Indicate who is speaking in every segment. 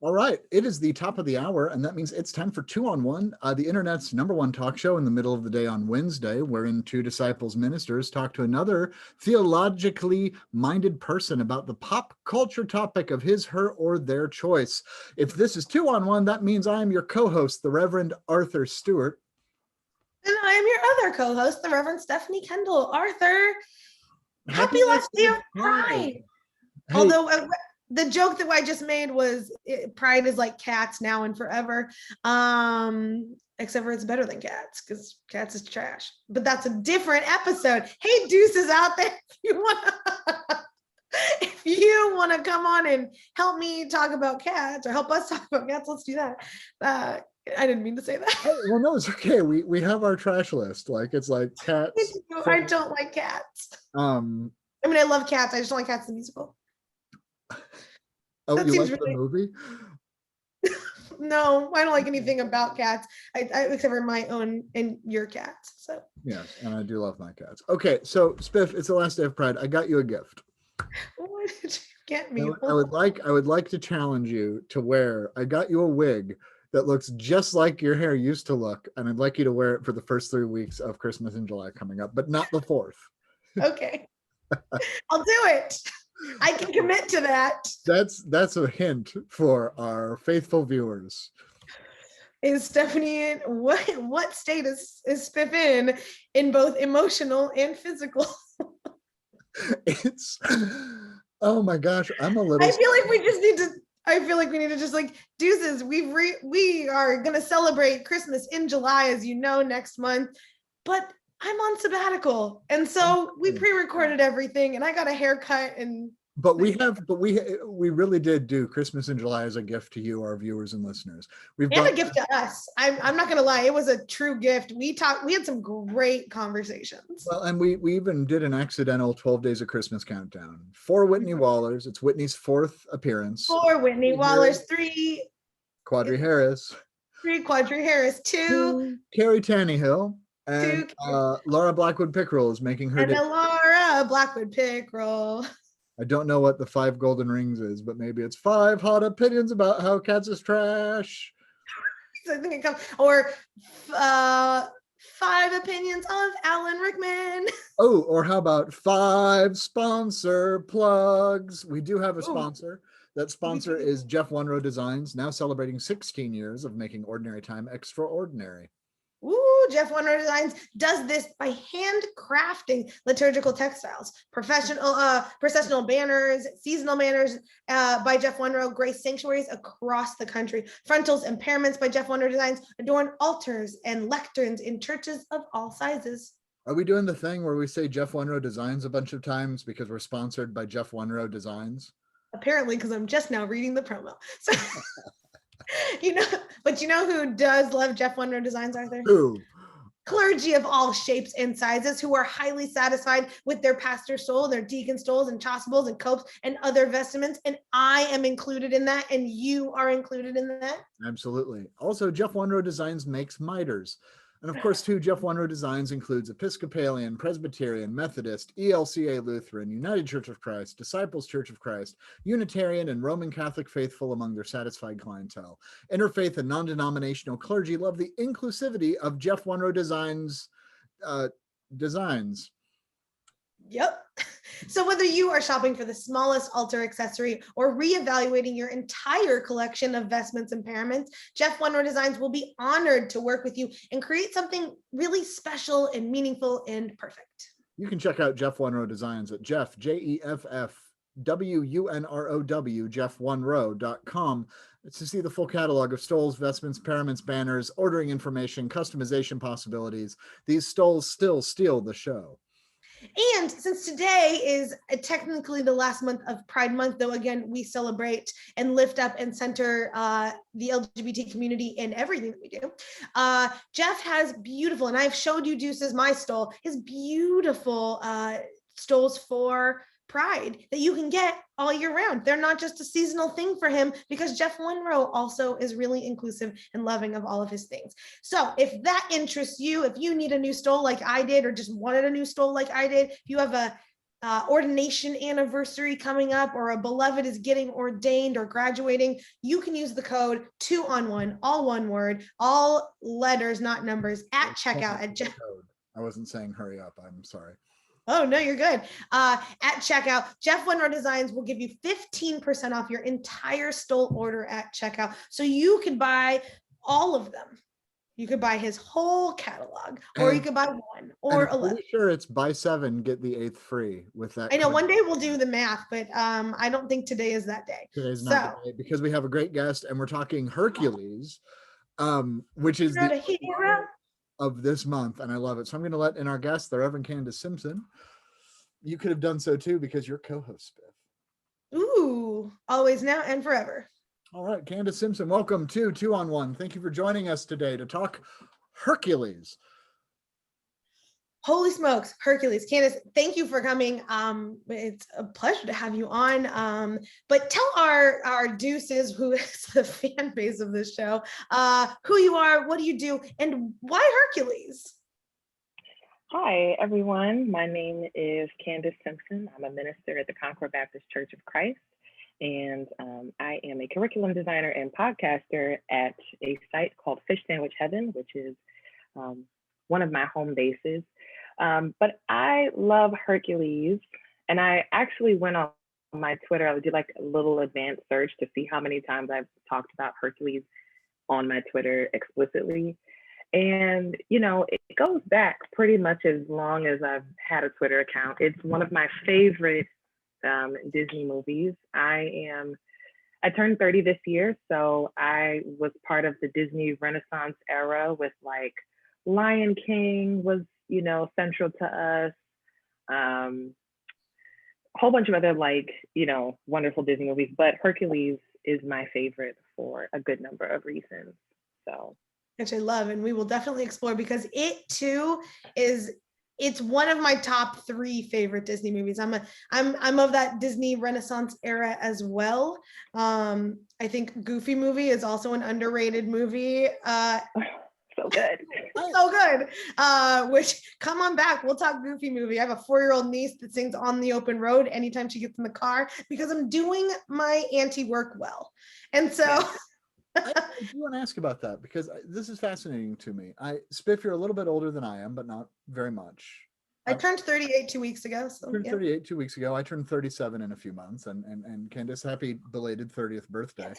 Speaker 1: All right, it is the top of the hour, and that means it's time for Two on One, the internet's #1 talk show in the middle of the day on Wednesday, wherein two disciples ministers talk to another theologically minded person about the pop culture topic of his, her, or their choice. If this is Two on One, that means I am your co-host, the Reverend Arthur Stewart.
Speaker 2: And I am your other co-host, the Reverend Stephanie Kendall. Arthur, happy last day of Pride. Hey. Although the joke that I just made was Pride is like cats now and forever. Except for it's better than cats because cats is trash. But that's a different episode. Hey, deuces out there, if you want to come on and help me talk about cats or help us talk about cats, let's do that. I didn't mean to say that.
Speaker 1: Well, no, it's okay. We have our trash list. Like it's like cats.
Speaker 2: I don't like cats. I mean, I love cats. I just don't like Cats the musical.
Speaker 1: Oh, that you like the movie?
Speaker 2: No, I don't like anything about cats. I except for my own and your cats. So
Speaker 1: yes, and I do love my cats. Okay, so Spiff, it's the last day of Pride. I got you a gift.
Speaker 2: What did you get me?
Speaker 1: I would like to challenge you to wear. I got you a wig that looks just like your hair used to look, and I'd like you to wear it for the first 3 weeks of Christmas in July coming up, but not the 4th.
Speaker 2: Okay. I'll do it. I can commit to that.
Speaker 1: That's a hint for our faithful viewers.
Speaker 2: Is Stephanie in what state is Spiff in both emotional and physical?
Speaker 1: It's oh my gosh, I'm a little.
Speaker 2: I feel like we need to just like deuces. We are gonna celebrate Christmas in July, as you know, next month, but I'm on sabbatical, and so we pre-recorded everything, and I got a haircut, and
Speaker 1: but we really did do Christmas in July as a gift to you, our viewers and listeners.
Speaker 2: And a gift to us. I'm not gonna lie, it was a true gift. We had some great conversations.
Speaker 1: Well, and we even did an accidental 12 Days of Christmas countdown for Whitney Wallers. It's Whitney's 4th appearance.
Speaker 2: 4 Whitney Wallers, 3
Speaker 1: Quadri Harris,
Speaker 2: 3 Quadri Harris, 2
Speaker 1: Carrie Tannehill. And Laura Blackwood Pickerel is making her.
Speaker 2: And Laura Blackwood Pickerel.
Speaker 1: I don't know what the 5 golden rings is, but maybe it's 5 hot opinions about how cats is trash.
Speaker 2: So I think it comes, or 5 opinions of Alan Rickman.
Speaker 1: Oh, or how about 5 sponsor plugs? We do have a sponsor. That sponsor is Jeff Wunrow Designs, now celebrating 16 years of making ordinary time extraordinary.
Speaker 2: Ooh, Jeff Wunrow Designs does this by handcrafting liturgical textiles, processional banners, seasonal banners by Jeff Wunrow grace sanctuaries across the country. Frontals and paraments by Jeff Wunrow Designs adorn altars and lecterns in churches of all sizes.
Speaker 1: Are we doing the thing where we say Jeff Wunrow Designs a bunch of times because we're sponsored by Jeff Wunrow Designs?
Speaker 2: Apparently, because I'm just now reading the promo. So but you know who does love Jeff Wunrow Designs, Arthur?
Speaker 1: Who?
Speaker 2: Clergy of all shapes and sizes who are highly satisfied with their pastor stole, their deacon stoles and chasubles and copes and other vestments. And I am included in that, and you are included in that.
Speaker 1: Absolutely. Also, Jeff Wunrow Designs makes miters. And of course, too, Jeff Wunrow Designs includes Episcopalian, Presbyterian, Methodist, ELCA Lutheran, United Church of Christ, Disciples Church of Christ, Unitarian, and Roman Catholic faithful among their satisfied clientele. Interfaith and non-denominational clergy love the inclusivity of Jeff Wunrow Designs designs.
Speaker 2: Yep. So whether you are shopping for the smallest altar accessory or reevaluating your entire collection of vestments and paraments, Jeff Wunrow Designs will be honored to work with you and create something really special and meaningful and perfect.
Speaker 1: You can check out Jeff Wunrow Designs at Jeff, JEFF, WUNROW, JeffWunrow.com to see the full catalog of stoles, vestments, paraments, banners, ordering information, customization possibilities. These stoles still steal the show.
Speaker 2: And since today is technically the last month of Pride Month, though, again, we celebrate and lift up and center the LGBT community in everything that we do. Jeff has beautiful, and I've showed you Deuce's my stole, his beautiful stoles for Pride that you can get all year round. They're not just a seasonal thing for him because Jeff Wunrow also is really inclusive and loving of all of his things. So if that interests you, if you need a new stole like I did, or just wanted a new stole like I did, if you have a ordination anniversary coming up, or a beloved is getting ordained or graduating, you can use the code 2-on-1, all one word, all letters, not numbers, at checkout.
Speaker 1: I wasn't saying hurry up. I'm sorry.
Speaker 2: Oh, no, you're good. At checkout, Jeff Wenrow Designs will give you 15% off your entire Stoll order at checkout. So you can buy all of them. You could buy his whole catalog, or you could buy one or 11.
Speaker 1: I'm pretty sure it's buy 7, get the 8th free with that.
Speaker 2: I know one day we'll do the math, but I don't think today is that day.
Speaker 1: Today's not the day because we have a great guest and we're talking Hercules, which is the hero of this month, and I love it. So I'm going to let in our guest, the Reverend Candace Simpson. You could have done so too because you're co-host, Spiff.
Speaker 2: Ooh, always, now, and forever.
Speaker 1: All right, Candace Simpson, welcome to 2-on-1. Thank you for joining us today to talk Hercules.
Speaker 2: Holy smokes, Hercules. Candace, thank you for coming. It's a pleasure to have you on. But tell our deuces, who is the fan base of this show, who you are, what do you do, and why Hercules?
Speaker 3: Hi, everyone. My name is Candace Simpson. I'm a minister at the Concord Baptist Church of Christ, and I am a curriculum designer and podcaster at a site called Fish Sandwich Heaven, which is one of my home bases. But I love Hercules, and I actually went on my Twitter. I did like a little advanced search to see how many times I've talked about Hercules on my Twitter explicitly. And, you know, it goes back pretty much as long as I've had a Twitter account. It's one of my favorite Disney movies. I turned 30 this year, so I was part of the Disney Renaissance era with like Lion King was, you know, central to us. A whole bunch of other like, you know, wonderful Disney movies, but Hercules is my favorite for a good number of reasons. So,
Speaker 2: which I love, and we will definitely explore, because it too it's one of my top 3 favorite Disney movies. I'm of that Disney Renaissance era as well. I think Goofy movie is also an underrated movie.
Speaker 3: So good.
Speaker 2: So good. Which, come on back, we'll talk Goofy movie. I have a 4-year-old niece that sings On the Open Road anytime she gets in the car, because I'm doing my auntie work well. And so
Speaker 1: I do want to ask about that, because this is fascinating to me. Spiff, you're a little bit older than I am, but not very much.
Speaker 2: I turned 38 2 weeks ago. So,
Speaker 1: I turned 38 2 weeks ago. I turned 37 in a few months. And Candace, happy belated 30th birthday.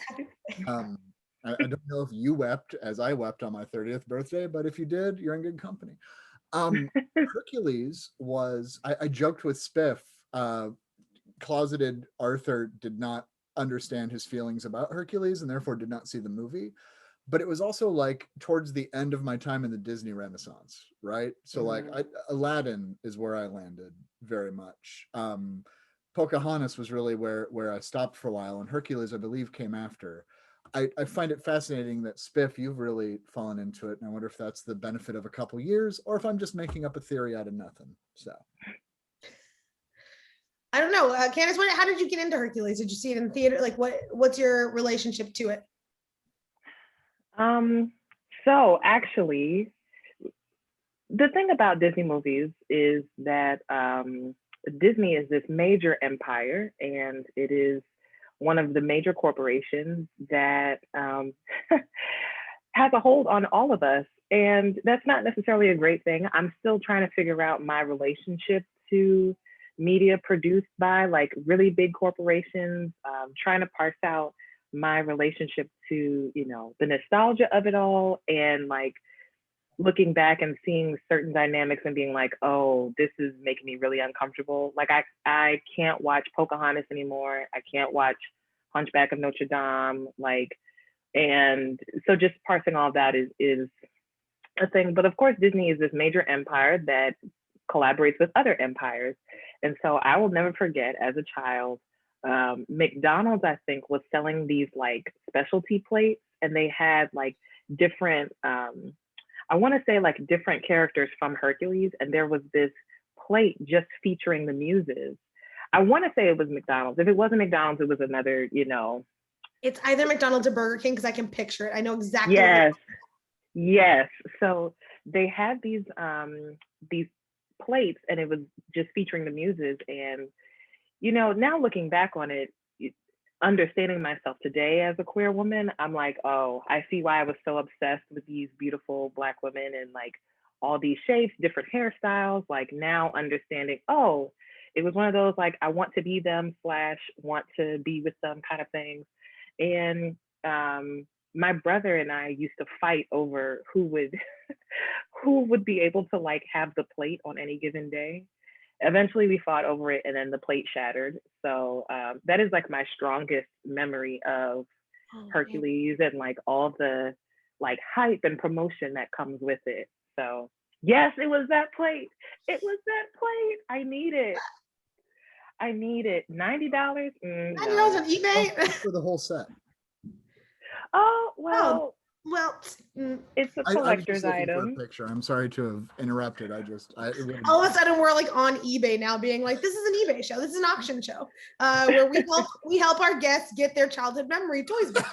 Speaker 1: I don't know if you wept as I wept on my 30th birthday, but if you did, you're in good company. Hercules was, I joked with Spiff, closeted Arthur did not understand his feelings about Hercules and therefore did not see the movie. But it was also like towards the end of my time in the Disney Renaissance, right? So like Aladdin is where I landed very much. Pocahontas was really where I stopped for a while, and Hercules, I believe, came after. I find it fascinating that Spiff, you've really fallen into it, and I wonder if that's the benefit of a couple years or if I'm just making up a theory out of nothing. So
Speaker 2: I don't know. Candace, how did you get into Hercules? Did you see it in theater? Like, what's your relationship to it?
Speaker 3: So actually, the thing about Disney movies is that Disney is this major empire, and it is one of the major corporations that has a hold on all of us. And that's not necessarily a great thing. I'm still trying to figure out my relationship to media produced by like really big corporations, trying to parse out my relationship to, you know, the nostalgia of it all, and like looking back and seeing certain dynamics and being like, oh, this is making me really uncomfortable. Like I can't watch Pocahontas anymore. I can't watch Hunchback of Notre Dame. Like, and so just parsing all that is a thing. But of course, Disney is this major empire that collaborates with other empires. And so I will never forget, as a child, McDonald's, I think, was selling these like specialty plates, and they had like different, I want to say like different characters from Hercules. And there was this plate just featuring the muses. I want to say it was McDonald's. If it wasn't McDonald's, it was another, you know.
Speaker 2: It's either McDonald's or Burger King, because I can picture it. I know exactly.
Speaker 3: Yes. Yes. So they had these plates, and it was just featuring the muses. And, you know, now looking back on it, understanding myself today as a queer woman, I'm like, oh, I see why I was so obsessed with these beautiful Black women and like all these shapes, different hairstyles. Like now understanding, oh, it was one of those like I want to be them slash want to be with them kind of things. And my brother and I used to fight over who would who would be able to like have the plate on any given day. Eventually we fought over it and then the plate shattered. So that is like my strongest memory of
Speaker 2: Oh,
Speaker 3: Hercules and like all the like hype and promotion that comes with it. So yes, it was that plate. It was that plate. I need it. I need it. $90?
Speaker 2: $90
Speaker 3: No.
Speaker 2: on eBay.
Speaker 1: For the whole set.
Speaker 3: Oh,
Speaker 2: Oh,
Speaker 3: well,
Speaker 2: well,
Speaker 3: it's a
Speaker 1: I was
Speaker 3: collector's
Speaker 1: just looking for a
Speaker 3: item.
Speaker 1: picture. I'm sorry to have interrupted.
Speaker 2: all of a sudden we're like on eBay now, being like, this is an eBay show. This is an auction show where we help our guests get their childhood memory toys back.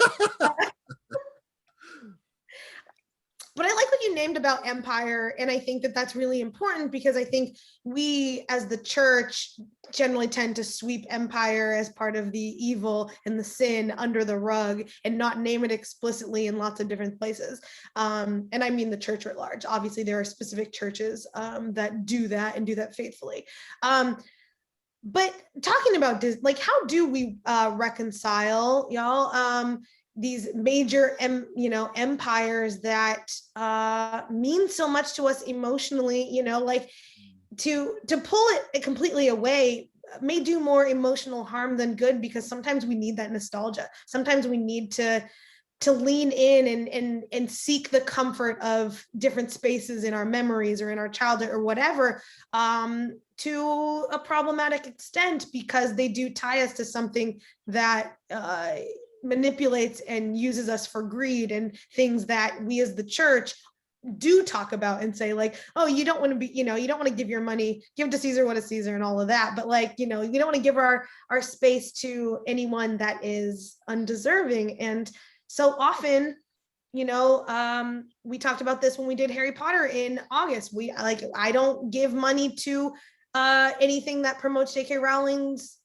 Speaker 2: But I like what you named about empire. And I think that that's really important because I think we as the church generally tend to sweep empire as part of the evil and the sin under the rug and not name it explicitly in lots of different places. And I mean the church at large. Obviously, there are specific churches that do that and do that faithfully. But talking about this, like, how do we reconcile, y'all? These major empires that mean so much to us emotionally, like to pull it completely away may do more emotional harm than good, because sometimes we need that nostalgia. Sometimes we need to lean in and seek the comfort of different spaces in our memories or in our childhood or whatever, to a problematic extent, because they do tie us to something that manipulates and uses us for greed, and things that we as the church do talk about and say like, oh, you don't want to be, you don't want to give your money, give to Caesar what is Caesar and all of that. But like, you don't want to give our space to anyone that is undeserving. And so often, we talked about this when we did Harry Potter in August. I don't give money to anything that promotes J.K. Rowling's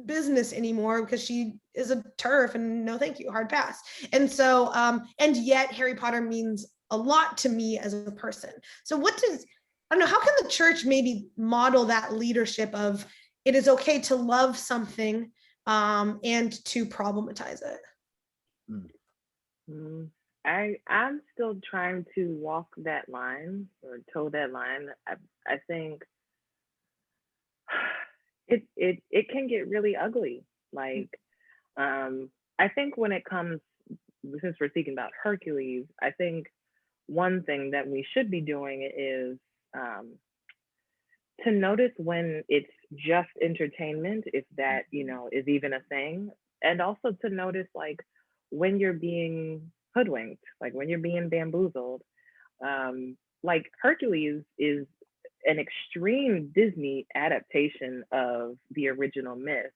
Speaker 2: business anymore, because she is a TERF and no thank you, hard pass. And so and yet Harry Potter means a lot to me as a person. So I don't know, how can the church maybe model that leadership of it is okay to love something and to problematize it?
Speaker 3: I'm still trying to walk that line or toe that line. I think it can get really ugly. Like, I think when it comes, since we're speaking about Hercules, I think one thing that we should be doing is to notice when it's just entertainment, if that, is even a thing. And also to notice like when you're being hoodwinked, like when you're being bamboozled. Like Hercules is an extreme Disney adaptation of the original myth.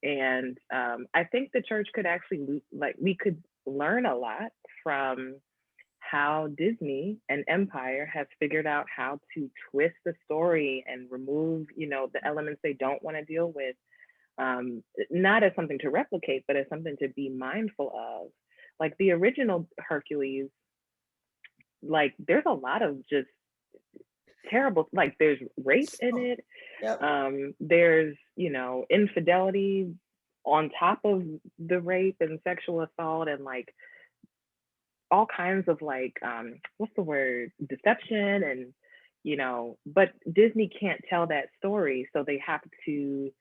Speaker 3: And I think the church could actually, we could learn a lot from how Disney and Empire has figured out how to twist the story and remove, the elements they don't want to deal with, not as something to replicate, but as something to be mindful of. Like the original Hercules, like there's a lot of just terrible, like there's rape in it.
Speaker 2: Yep.
Speaker 3: There's, infidelity on top of the rape and sexual assault, and like all kinds of like, what's the word? Deception. And, but Disney can't tell that story. So they have to,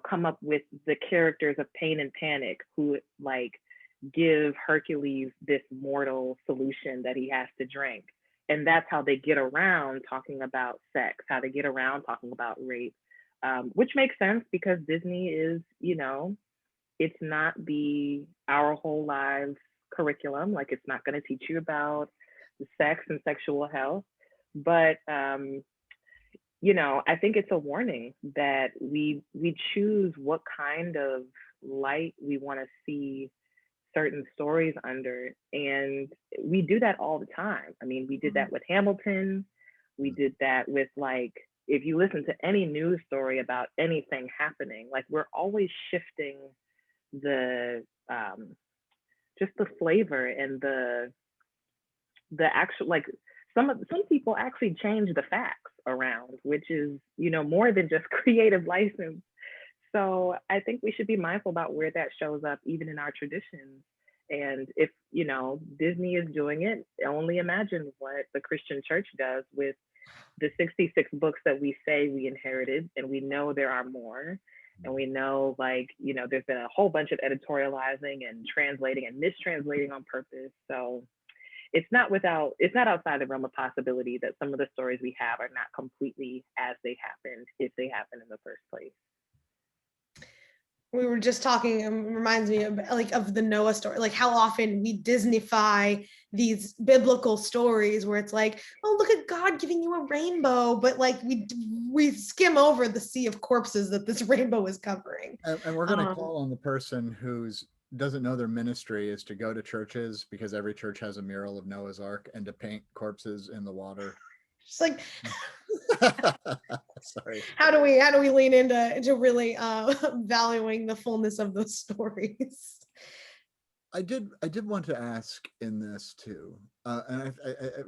Speaker 3: come up with the characters of Pain and Panic who like give Hercules this mortal solution that he has to drink. And that's how they get around talking about sex, how they get around talking about rape, which makes sense because Disney is, it's not our whole lives curriculum. Like it's not going to teach you about sex and sexual health. But, I think it's a warning that we choose what kind of light we want to see certain stories under. And we do that all the time. I mean, we did that with Hamilton. We did that with like, if you listen to any news story about anything happening, like we're always shifting the just the flavor and the actual, like some people actually change the facts around, which is, you know, more than just creative license. So I think we should be mindful about where that shows up, even in our traditions. And if, you know, Disney is doing it, only imagine what the Christian church does with the 66 books that we say we inherited, and we know there are more. And we know, like, you know, there's been a whole bunch of editorializing and translating and mistranslating on purpose. So it's not outside the realm of possibility that some of the stories we have are not completely as they happened, if they happened in the first place.
Speaker 2: We were just talking, reminds me of like of the Noah story, like how often we Disneyfy these biblical stories where it's like, oh, look at God giving you a rainbow, but like we skim over the sea of corpses that this rainbow is covering.
Speaker 1: And we're going to call on the person who's doesn't know their ministry is to go to churches, because every church has a mural of Noah's Ark, and to paint corpses in the water.
Speaker 2: Just like
Speaker 1: sorry,
Speaker 2: how do we lean into really valuing the fullness of those stories?
Speaker 1: I did want to ask in this too, and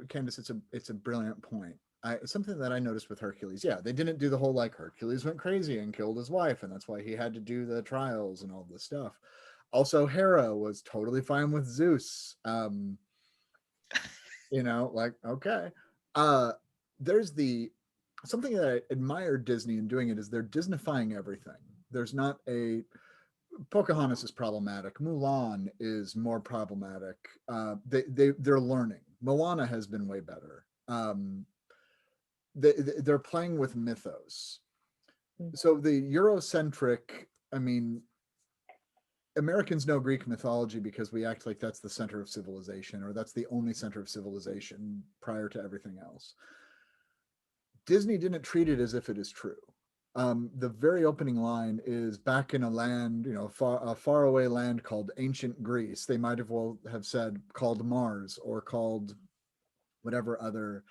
Speaker 1: Candace, it's a brilliant point. Something that I noticed with Hercules, yeah, they didn't do the whole like Hercules went crazy and killed his wife, and that's why he had to do the trials and all this stuff. Also, Hera was totally fine with Zeus. You know, like, okay. There's something that I admire Disney in doing it is they're Disneyfying everything. There's not a Pocahontas is problematic. Mulan is more problematic. They're learning. Moana has been way better. They're playing with mythos. So the Eurocentric, I mean, Americans know Greek mythology because we act like that's the center of civilization, or that's the only center of civilization prior to everything else. Disney didn't treat it as if it is true. The very opening line is back in a land, you know, a faraway land called ancient Greece. They might have said called Mars or called whatever other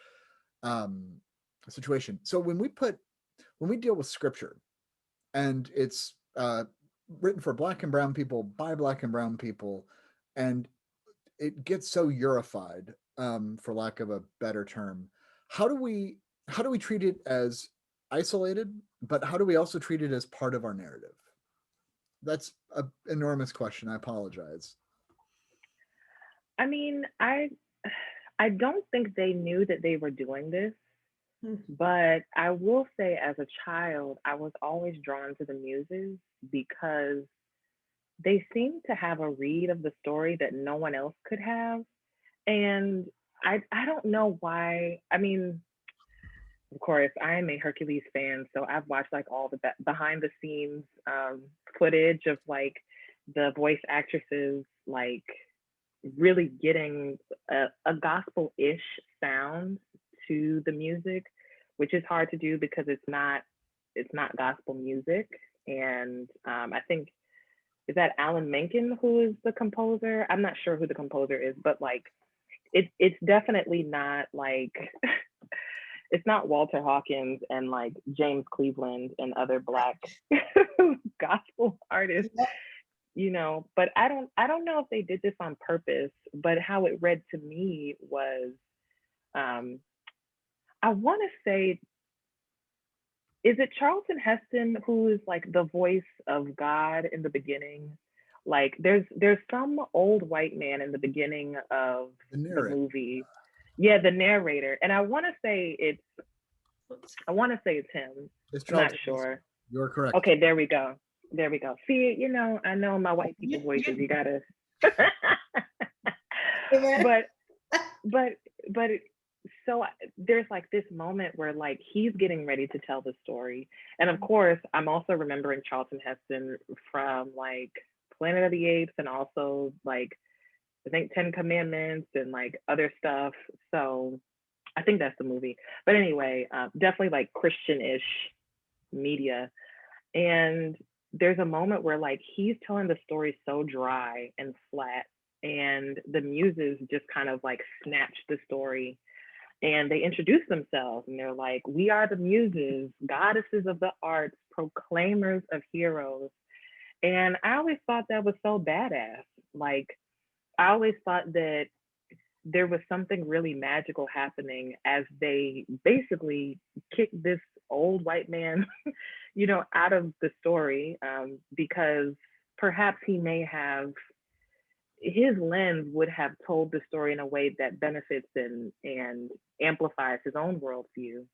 Speaker 1: situation. So when we deal with scripture, and it's written for Black and brown people by Black and brown people, and it gets so Eurified, for lack of a better term, how do we treat it as isolated, but how do we also treat it as part of our narrative? That's an enormous question. I apologize.
Speaker 3: I mean, I don't think they knew that they were doing this, but I will say as a child, I was always drawn to the muses because they seemed to have a read of the story that no one else could have. And I don't know why. I mean, of course, I am a Hercules fan, so I've watched like all the behind the scenes footage of like the voice actresses like really getting a gospel-ish sound to the music, which is hard to do because it's not gospel music. And I think, is that Alan Menken who is the composer? I'm not sure who the composer is, but like it's definitely not like it's not Walter Hawkins and like James Cleveland and other Black gospel artists, you know. But I don't know if they did this on purpose, but how it read to me was, I want to say, is it Charlton Heston who is like the voice of God in the beginning? Like there's some old white man in the beginning of the movie. Yeah, the narrator. And I want to say it's him. I'm not sure.
Speaker 1: You're correct.
Speaker 3: Okay, there we go. See, you know, I know my white people voices. You gotta. but so there's like this moment where like he's getting ready to tell the story, and of course I'm also remembering Charlton Heston from like Planet of the Apes, and also like I think 10 Commandments and like other stuff. So I think that's the movie. But anyway, definitely like Christian-ish media. And there's a moment where like he's telling the story so dry and flat, and the muses just kind of like snatch the story and they introduce themselves and they're like, we are the muses, goddesses of the arts, proclaimers of heroes. And I always thought that was so badass. Like, I always thought that there was something really magical happening as they basically kicked this old white man, out of the story, because perhaps he may have, his lens would have told the story in a way that benefits and amplifies his own worldview.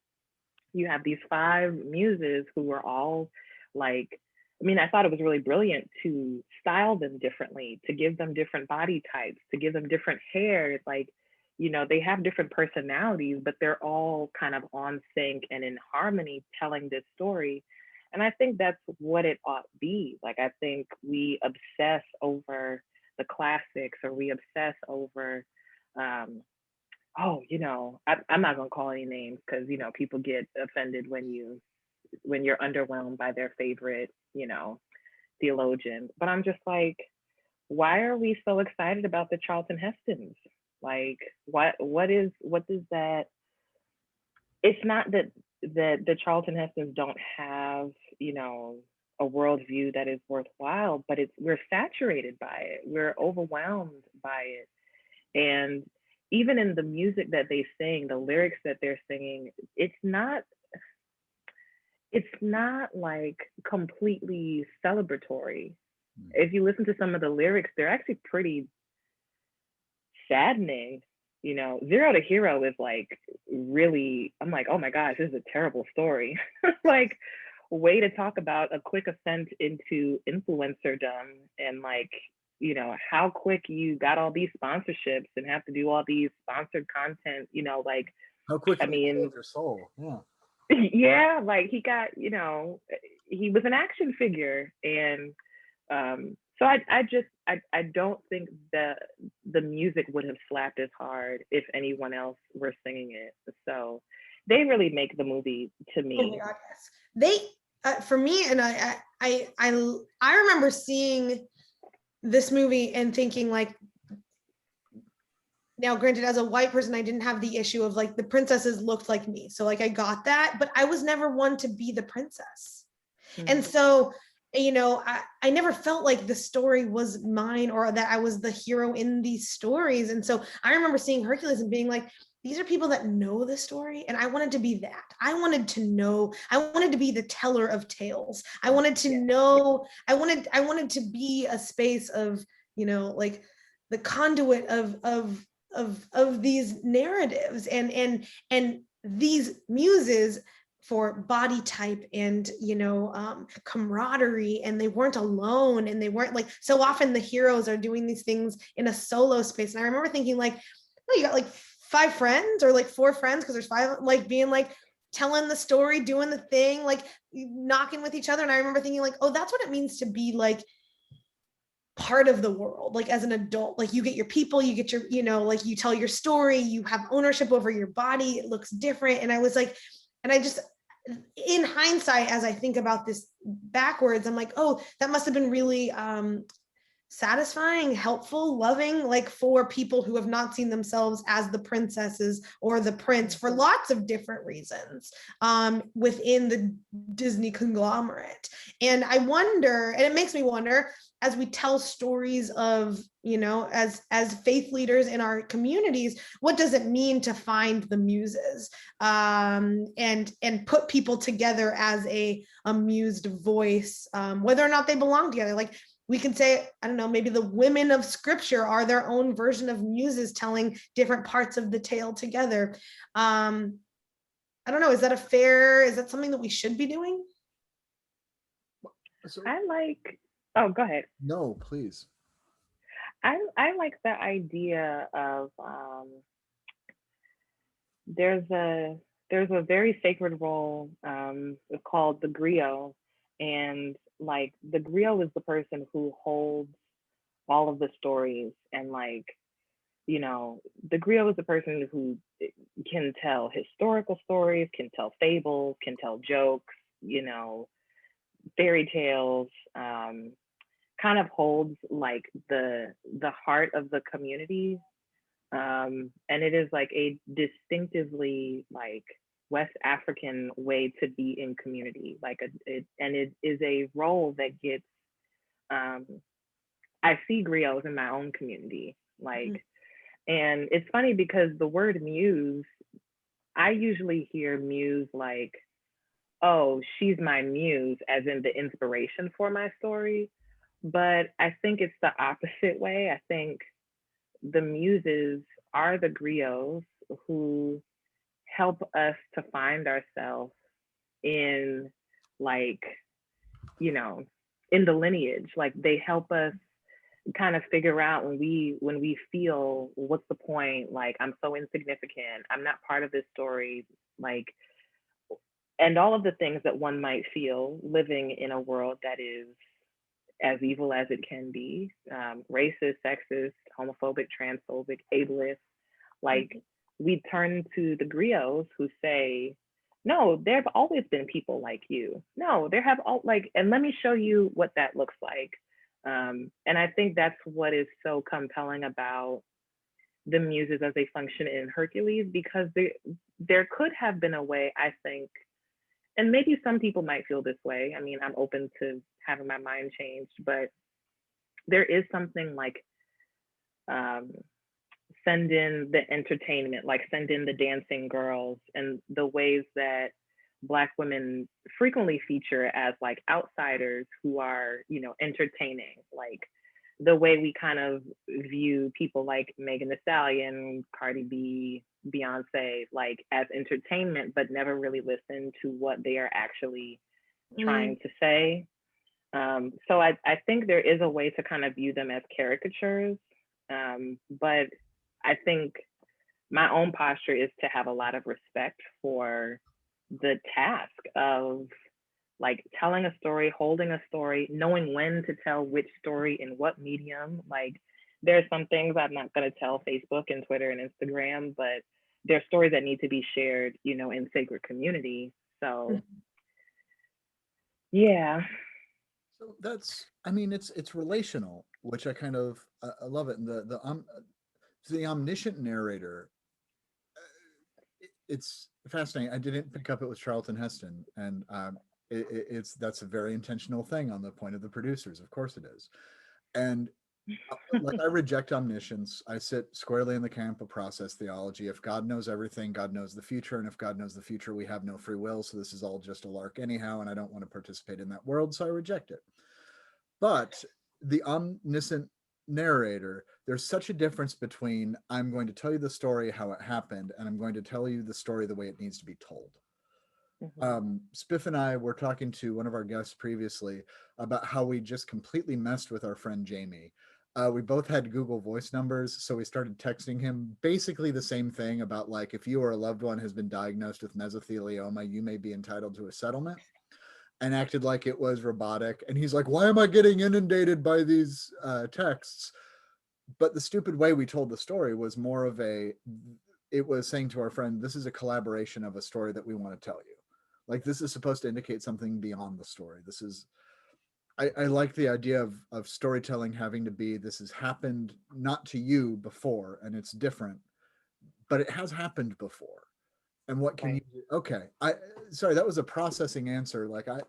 Speaker 3: You have these five muses who were all like, I mean, I thought it was really brilliant to style them differently, to give them different body types, to give them different hair. Like, they have different personalities, but they're all kind of on sync and in harmony telling this story. And I think that's what it ought to be. Like, I think we obsess over the classics, or we obsess over, I'm not gonna call any names because people get offended when you're underwhelmed by their favorite, theologian. But I'm just like, why are we so excited about the Charlton Hestons? Like, what is that? It's not that the Charlton Hestons don't have, a worldview that is worthwhile, but we're saturated by it. We're overwhelmed by it. And even in the music that they sing, the lyrics that they're singing, it's not like completely celebratory. If you listen to some of the lyrics, they're actually pretty saddening. Zero to Hero is like, really, I'm like, oh my gosh, this is a terrible story. Like, way to talk about a quick ascent into influencerdom, and like, how quick you got all these sponsorships and have to do all these sponsored content, like,
Speaker 1: How quickly
Speaker 3: I mean,
Speaker 1: killed your soul. Yeah.
Speaker 3: Yeah, like he got, he was an action figure. And so I don't think that the music would have slapped as hard if anyone else were singing it. So they really make the movie to me.
Speaker 2: Oh my God, yes. They, for me, and I remember seeing this movie and thinking like, now granted, as a white person, I didn't have the issue of like the princesses looked like me. So like I got that, but I was never one to be the princess. Mm-hmm. And so, I never felt like the story was mine or that I was the hero in these stories. And so I remember seeing Hercules and being like, these are people that know the story. And I wanted to be that. I wanted to know, I wanted to be the teller of tales. I wanted to know, I wanted to be a space of, like the conduit of these narratives and these muses for body type and camaraderie, and they weren't alone, and they weren't like, so often the heroes are doing these things in a solo space. And I remember thinking like, oh, you got like 5 friends or like 4 friends because there's 5, like being like telling the story, doing the thing, like knocking with each other. And I remember thinking like, oh, that's what it means to be like part of the world, like as an adult, like you get your people, you get your, like you tell your story, you have ownership over your body, it looks different. And I was like, and I just, in hindsight, as I think about this backwards, I'm like, oh, that must have been really satisfying, helpful, loving, like for people who have not seen themselves as the princesses or the prince for lots of different reasons within the Disney conglomerate. And I wonder, and it makes me wonder, as we tell stories of, as faith leaders in our communities, what does it mean to find the muses and put people together as a mused voice, whether or not they belong together? Like, we can say, I don't know, maybe the women of scripture are their own version of muses telling different parts of the tale together. I don't know, is that something that we should be doing?
Speaker 3: Oh, go ahead.
Speaker 1: No, please.
Speaker 3: I like the idea of there's a very sacred role called the griot, and like the griot is the person who holds all of the stories, and like, the griot is the person who can tell historical stories, can tell fables, can tell jokes, fairy tales, kind of holds like the heart of the community And it is like a distinctively like West African way to be in community. And it is a role that gets, I see griots in my own community. And it's funny because the word muse, I usually hear muse like, oh, she's my muse, as in the inspiration for my story. But I think it's the opposite way. I think the muses are the griots who help us to find ourselves in, like, you know, in the lineage. Like, they help us kind of figure out when we feel, what's the point? Like, I'm so insignificant, I'm not part of this story, like, and all of the things that one might feel living in a world that is as evil as it can be, racist, sexist, homophobic, transphobic, ableist. Like, we turn to the griots who say, no, there have always been people like you. No, there have all, like, and let me show you what that looks like. And I think that's what is so compelling about the muses as they function in Hercules, because there could have been a way, I think, and maybe some people might feel this way. I mean, I'm open to having my mind changed, but there is something like, send in the entertainment, like send in the dancing girls, and the ways that Black women frequently feature as like outsiders who are, entertaining, like the way we kind of view people like Megan Thee Stallion, Cardi B, Beyonce, like as entertainment, but never really listen to what they are actually trying to say. So I think there is a way to kind of view them as caricatures, but I think my own posture is to have a lot of respect for the task of like telling a story, holding a story, knowing when to tell which story in what medium. Like, there's some things I'm not going to tell Facebook and Twitter and Instagram, but there's stories that need to be shared, in sacred community. So yeah.
Speaker 1: So that's, I mean, it's relational, which I kind of, I love it. And the omniscient narrator, it's fascinating. I didn't pick up it was Charlton Heston, and that's a very intentional thing on the point of the producers. Of course it is. And like, I reject omniscience. I sit squarely in the camp of process theology. If God knows everything, God knows the future. And if God knows the future, we have no free will. So this is all just a lark anyhow. And I don't want to participate in that world. So I reject it. But the omniscient narrator, there's such a difference between I'm going to tell you the story how it happened, and I'm going to tell you the story the way it needs to be told. Spiff and I were talking to one of our guests previously about how we just completely messed with our friend Jamie. We both had Google Voice numbers, so we started texting him basically the same thing about, like, if you or a loved one has been diagnosed with mesothelioma, you may be entitled to a settlement, and acted like it was robotic. And he's like, why am I getting inundated by these texts? But the stupid way we told the story was more of it was saying to our friend, this is a collaboration of a story that we want to tell you. Like, this is supposed to indicate something beyond the story. This is, I like the idea of storytelling having to be, this has happened not to you before, and it's different, but it has happened before. And what can you do? Okay. Sorry, that was a processing answer. Like,
Speaker 2: I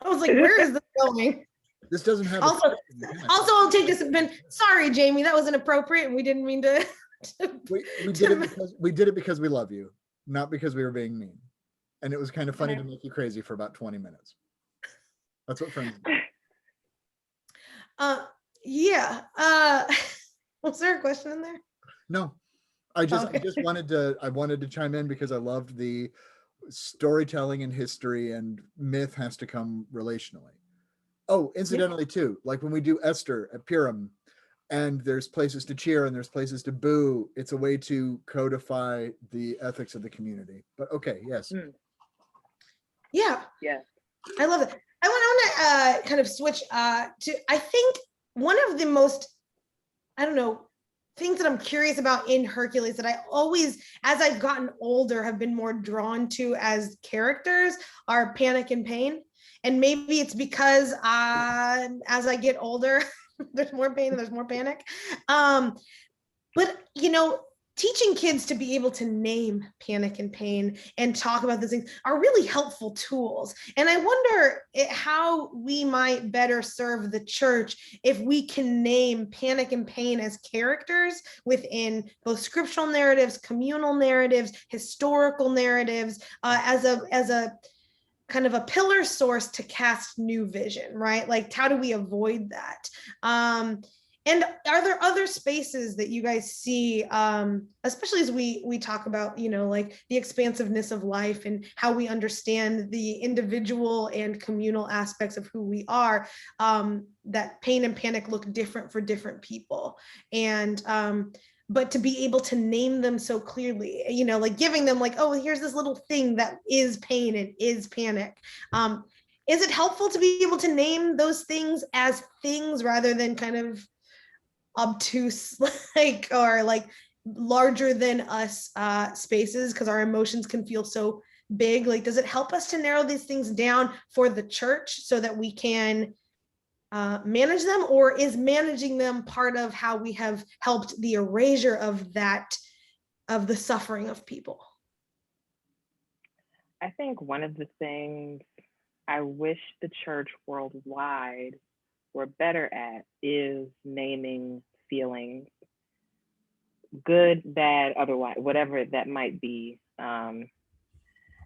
Speaker 2: was like, where is this going?
Speaker 1: This doesn't have
Speaker 2: also I'll take this. Sorry, Jamie, that was inappropriate, and we didn't mean to.
Speaker 1: We did it because we love you, not because we were being mean. And it was kind of funny to make you crazy for about 20 minutes. That's what friends do.
Speaker 2: Yeah. Was there a question in there?
Speaker 1: No. I just wanted to chime in because I loved the storytelling and history, and myth has to come relationally. Oh, incidentally too, like when we do Esther at Purim, and there's places to cheer and there's places to boo, it's a way to codify the ethics of the community. But okay, yes.
Speaker 2: Yeah. I love it. I want to kind of switch to, I think one of the most, I don't know, things that I'm curious about in Hercules that I always, as I've gotten older, have been more drawn to as characters are panic and pain. And maybe it's because as I get older, there's more pain and there's more panic. But, teaching kids to be able to name panic and pain and talk about those things are really helpful tools. And I wonder how we might better serve the church if we can name panic and pain as characters within both scriptural narratives, communal narratives, historical narratives, as a kind of a pillar source to cast new vision, right? Like, how do we avoid that? And are there other spaces that you guys see, especially as we talk about, like the expansiveness of life and how we understand the individual and communal aspects of who we are, that pain and panic look different for different people. And but to be able to name them so clearly, like giving them like, oh, here's this little thing that is pain and is panic. Is it helpful to be able to name those things as things rather than kind of obtuse or larger than us spaces, because our emotions can feel so big? Like, does it help us to narrow these things down for the church so that we can manage them, or is managing them part of how we have helped the erasure of the suffering of people?
Speaker 3: I think one of the things I wish the church worldwide were better at is naming feelings, good, bad, otherwise, whatever that might be. And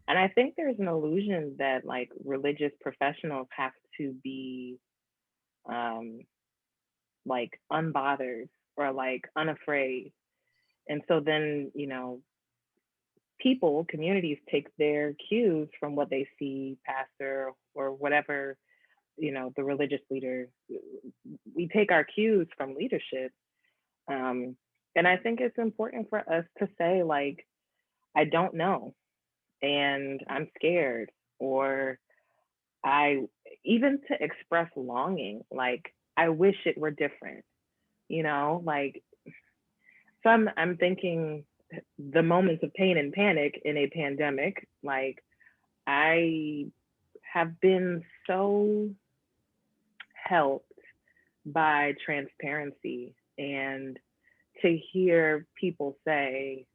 Speaker 3: I think there's an illusion that like religious professionals have to be like unbothered or like unafraid. And so then, people, communities take their cues from what they see pastor or whatever, the religious leader. We take our cues from leadership. And I think it's important for us to say, like, I don't know, and I'm scared, or even to express longing, like, I wish it were different, like, so I'm thinking the moments of pain and panic in a pandemic, like, I have been so helped by transparency and to hear people say,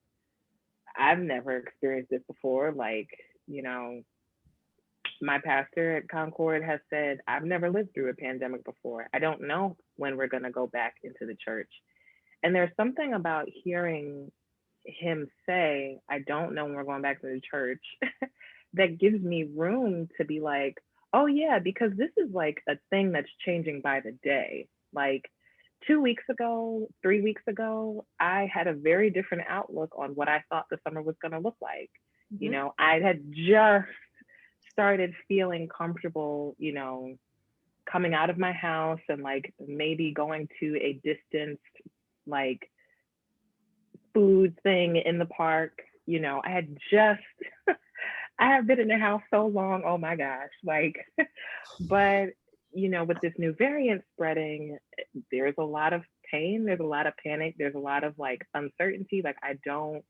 Speaker 3: I've never experienced this before. Like, my pastor at Concord has said, I've never lived through a pandemic before. I don't know when we're going to go back into the church. And there's something about hearing him say, I don't know when we're going back to the church, that gives me room to be like, oh yeah, because this is like a thing that's changing by the day. Like 2 weeks ago, 3 weeks ago, I had a very different outlook on what I thought the summer was going to look like. Mm-hmm. I had just started feeling comfortable, coming out of my house and like maybe going to a distanced like food thing in the park. I had just I have been in the house so long, oh my gosh, like, but with this new variant spreading, there's a lot of pain, there's a lot of panic, there's a lot of like uncertainty. Like, I don't,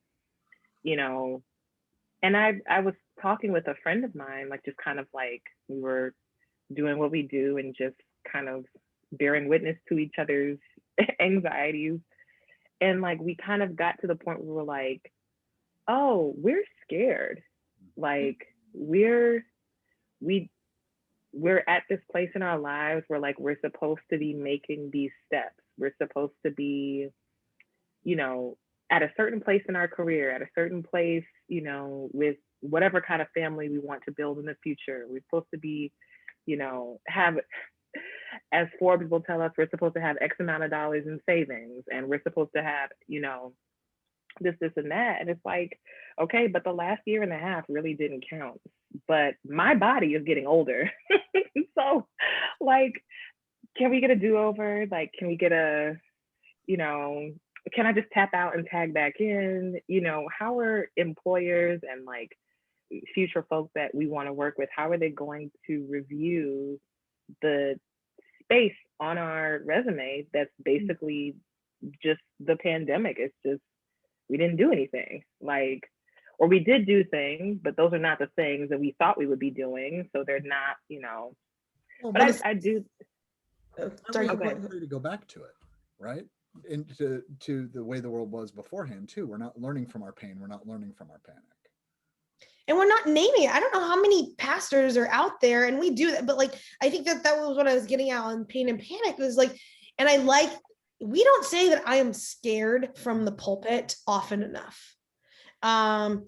Speaker 3: and I was talking with a friend of mine, like, just kind of like, we were doing what we do and just kind of bearing witness to each other's anxieties. And like, we kind of got to the point where we were like, oh, we're scared. Like, we're at this place in our lives where like we're supposed to be making these steps. We're supposed to be, at a certain place in our career, at a certain place, with whatever kind of family we want to build in the future. We're supposed to be, have, as Forbes will tell us, we're supposed to have X amount of dollars in savings, and we're supposed to have, this and that. And it's like, okay, but the last year and a half really didn't count. But my body is getting older. So like, can we get a do-over? Like, can we get can I just tap out and tag back in? How are employers and like future folks that we want to work with, how are they going to review the space on our resume that's basically just the pandemic? It's just, we didn't do anything, like, or we did do things, but those are not the things that we thought we would be doing. So they're not,
Speaker 1: Well,
Speaker 3: but I do.
Speaker 1: Sorry, to go back to it, right? Into to the way the world was beforehand too. We're not learning from our pain. We're not learning from our panic.
Speaker 2: And we're not naming it. I don't know how many pastors are out there, and we do that, but like, I think that was what I was getting at on pain and panic, was like, and I like, we don't say that I am scared from the pulpit often enough.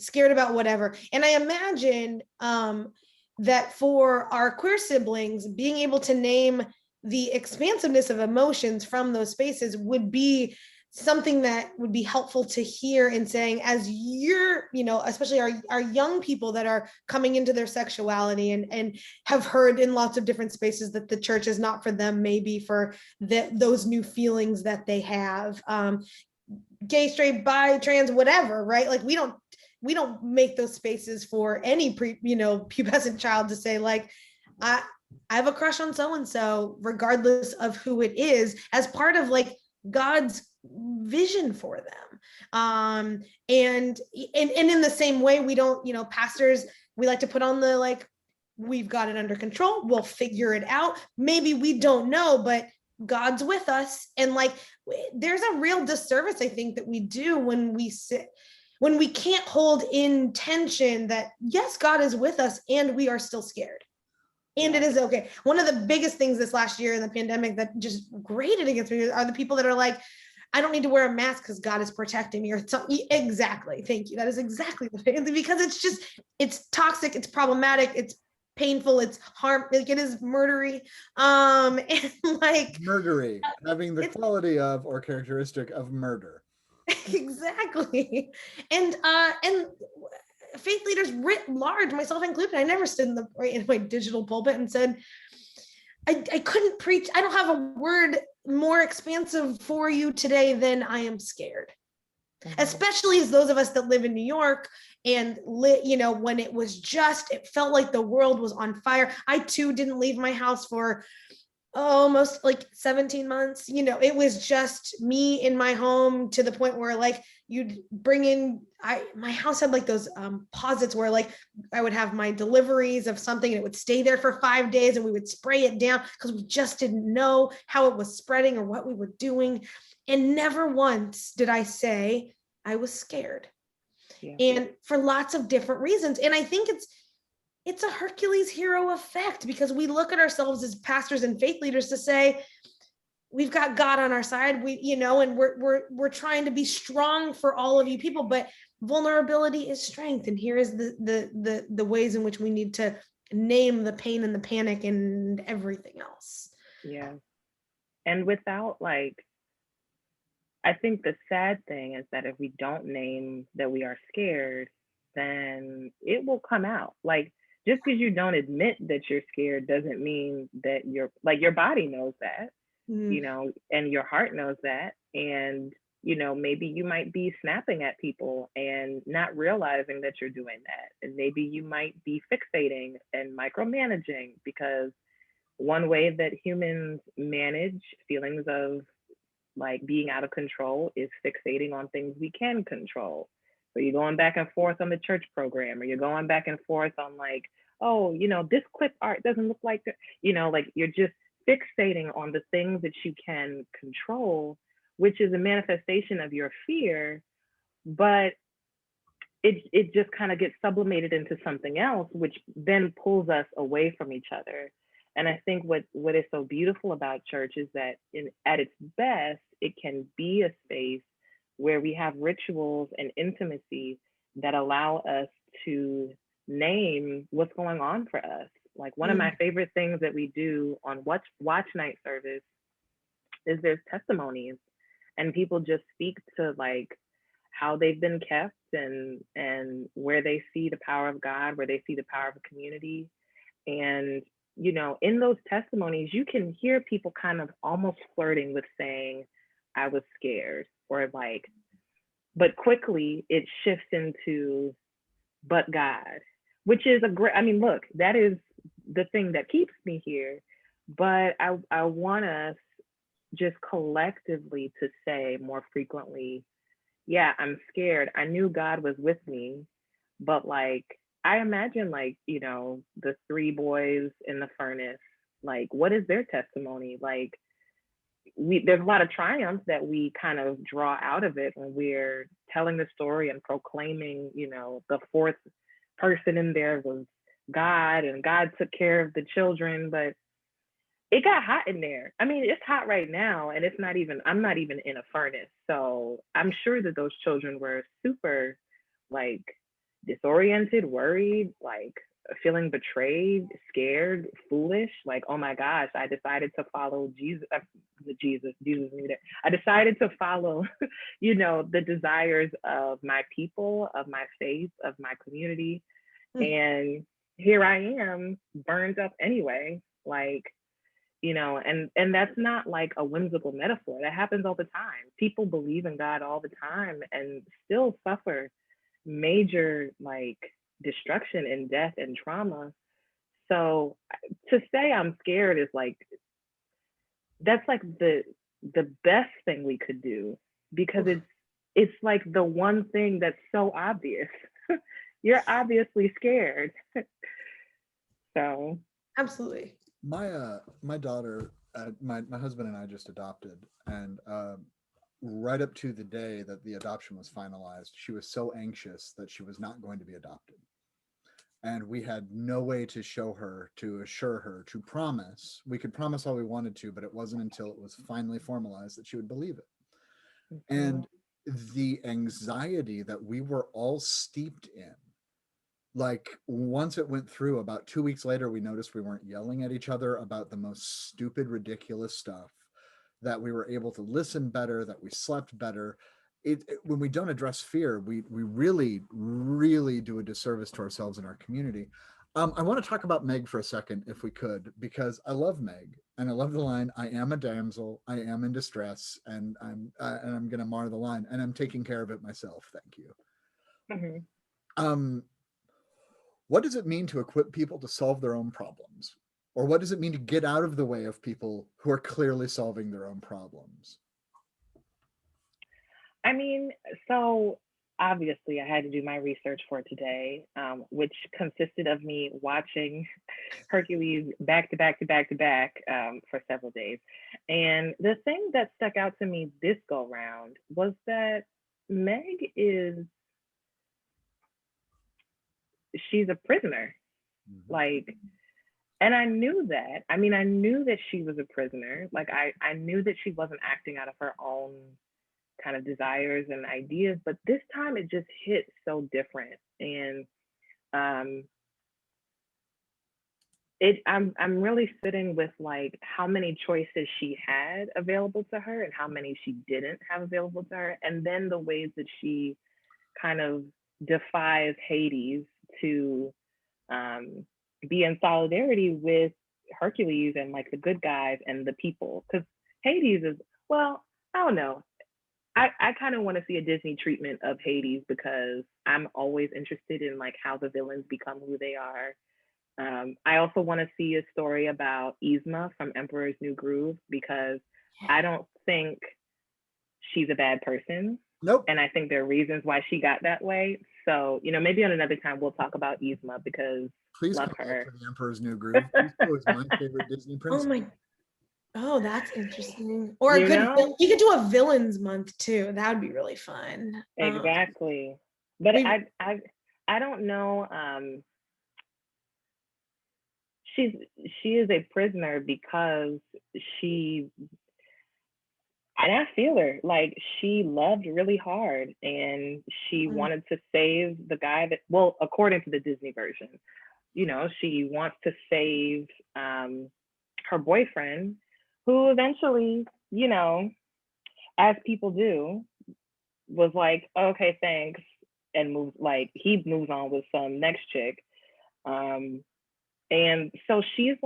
Speaker 2: Scared about whatever. And I imagine that for our queer siblings, being able to name the expansiveness of emotions from those spaces would be something that would be helpful to hear in saying, as you're, especially our young people that are coming into their sexuality and have heard in lots of different spaces that the church is not for them, maybe for those new feelings that they have, gay, straight, bi, trans, whatever, right? Like we don't make those spaces for any pubescent child to say like, I have a crush on so-and-so, regardless of who it is, as part of like God's vision for them. And in the same way, we don't, pastors, we like to put on the like, we've got it under control, we'll figure it out. Maybe we don't know, but God's with us. And like, there's a real disservice, I think, that we do when we can't hold in tension that yes, God is with us and we are still scared. And it is okay. One of the biggest things this last year in the pandemic that just grated against me are the people that are like, I don't need to wear a mask because God is protecting me. Exactly. Thank you. That is exactly the thing. Because it's toxic, it's problematic, it's painful, it's harm, like it is murdery. And like
Speaker 1: Murdery, having the quality of or characteristic of murder.
Speaker 2: Exactly. And faith leaders writ large, myself included, I never stood in my digital pulpit and said, I couldn't preach. I don't have a word more expansive for you today than I am scared. Mm-hmm. Especially as those of us that live in New York and when it felt like the world was on fire. I too didn't leave my house for almost like 17 months. It was just me in my home, to the point where like you'd bring in, my house had like those posits where like I would have my deliveries of something and it would stay there for 5 days and we would spray it down because we just didn't know how it was spreading or what we were doing. And never once did I say I was scared. Yeah. And for lots of different reasons. And I think it's a Hercules hero effect, because we look at ourselves as pastors and faith leaders to say, we've got God on our side, and we're trying to be strong for all of you people, but vulnerability is strength. And here is the ways in which we need to name the pain and the panic and everything else.
Speaker 3: Yeah. And without I think the sad thing is that if we don't name that we are scared, then it will come out. Like, just because you don't admit that you're scared doesn't mean that your body knows that, and your heart knows that. And, maybe you might be snapping at people and not realizing that you're doing that. And maybe you might be fixating and micromanaging, because one way that humans manage feelings of like being out of control is fixating on things we can control. So you're going back and forth on the church program, or you're going back and forth on like, oh, this clip art doesn't look like that. Like you're just fixating on the things that you can control, which is a manifestation of your fear, but it just kind of gets sublimated into something else, which then pulls us away from each other. And I think what is so beautiful about church is that at its best, it can be a space where we have rituals and intimacy that allow us to name what's going on for us. Like one of my favorite things that we do on watch night service is there's testimonies, and people just speak to like how they've been kept and where they see the power of God, where they see the power of a community. And in those testimonies, you can hear people kind of almost flirting with saying, I was scared, or like, but quickly it shifts into, but God, which is look, that is the thing that keeps me here. But I want us just collectively to say more frequently, yeah, I'm scared. I knew God was with me, but like, I imagine the 3 boys in the furnace, like, what is their testimony? Like, there's a lot of triumphs that we kind of draw out of it when we're telling the story and proclaiming, the fourth person in there was God, and God took care of the children. But it got hot in there. I mean, it's hot right now, and I'm not even in a furnace. So I'm sure that those children were super, like, disoriented, worried, like feeling betrayed, scared, foolish. Like, oh my gosh, I decided to follow Jesus. Jesus knew that. I decided to follow, the desires of my people, of my faith, of my community. And here I am, burned up anyway. Like, and that's not like a whimsical metaphor. That happens all the time. People believe in God all the time and still suffer major, like, destruction and death and trauma. So to say I'm scared is like, that's like the best thing we could do, because it's like the one thing that's so obvious. You're obviously scared. So
Speaker 2: Absolutely.
Speaker 1: My daughter, my husband and I just adopted, and right up to the day that the adoption was finalized, she was so anxious that she was not going to be adopted. And we had no way to show her, to assure her, to promise. We could promise all we wanted to, but it wasn't until it was finally formalized that she would believe it. And the anxiety that we were all steeped in, like, once it went through, about 2 weeks later, we noticed we weren't yelling at each other about the most stupid, ridiculous stuff, that we were able to listen better, that we slept better. When we don't address fear, we really, really do a disservice to ourselves and our community. I want to talk about Meg for a second, if we could, because I love Meg, and I love the line, "I am a damsel, I am in distress, and I'm going to mar the line, and I'm taking care of it myself. Thank you." What does it mean to equip people to solve their own problems? Or what does it mean to get out of the way of people who are clearly solving their own problems?
Speaker 3: I mean, so obviously I had to do my research for today, which consisted of me watching Hercules back to back to back to back for several days. And the thing that stuck out to me this go round was that Meg she's a prisoner. Like, and I knew that. I mean, I knew that she was a prisoner. Like, I knew that she wasn't acting out of her own kind of desires and ideas, but this time it just hit so different. And I'm really sitting with, like, how many choices she had available to her and how many she didn't have available to her, and then the ways that she kind of defies Hades to be in solidarity with Hercules and, like, the good guys and the people. Because Hades is, well, I don't know. I kind of want to see a Disney treatment of Hades, because I'm always interested in, like, how the villains become who they are. I also want to see a story about Yzma from Emperor's New Groove, because I don't think she's a bad person.
Speaker 1: Nope.
Speaker 3: And I think there are reasons why she got that way. So, maybe on another time we'll talk about Yzma, because
Speaker 1: please
Speaker 3: love
Speaker 1: come
Speaker 3: her.
Speaker 1: back to the Emperor's New Groove. Yzma was my favorite Disney princess.
Speaker 2: Oh, that's interesting. Or
Speaker 3: You
Speaker 2: could do a villains month too. That would be really fun.
Speaker 3: Exactly. But I don't know. She is a prisoner because and I feel her, like, she loved really hard, and she wanted to save the guy that, well, according to the Disney version, she wants to save her boyfriend, who eventually, as people do, was like, okay, thanks, and he moves on with some next chick. And so she's